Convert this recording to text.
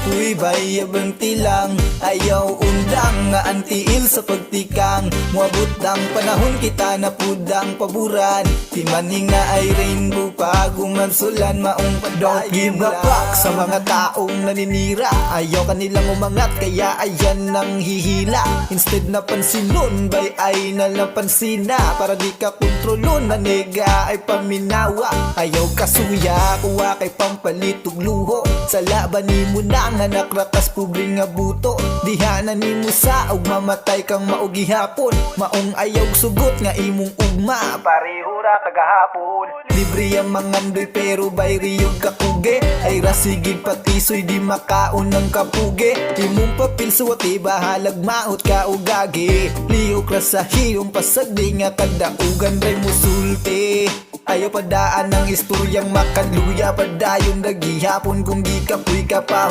kapoy bayabang tilang. Ayaw undang nga antiil sa pagtikang. Muabot ang panahon kita na pudang paburan. Di maning na ay rainbow pa gumansulan maong padayon. Don't give a fuck sa mga taong naninira. Ayaw kanilang umangat kaya ayan ang hihila. Instead na pansinon bay ay nalapansin na. Para di ka kontrolon na nega ay paminawa. Ayaw kasuya kuha kay pampalitog luho. Sa laban ni mo na nga nakrakas pobre nga buto. Dihanan ni mo sa og mamatay kang maugi hapon. Maong ayaw sugot nga imong ugma. Pareho ra kagahapon. Libre ang mangandoy pero bay riyog kakuge. Ay rasigig patisoy di makaon ng kapuge. Imong papil suwati bahalag maot ka ugagi. Liyok ra sa hiyong pasagdi nga kadaugan ray musulti. Ayaw padaan ng istoryang makaluya padayon dagihapon kung di kapoy ka pa.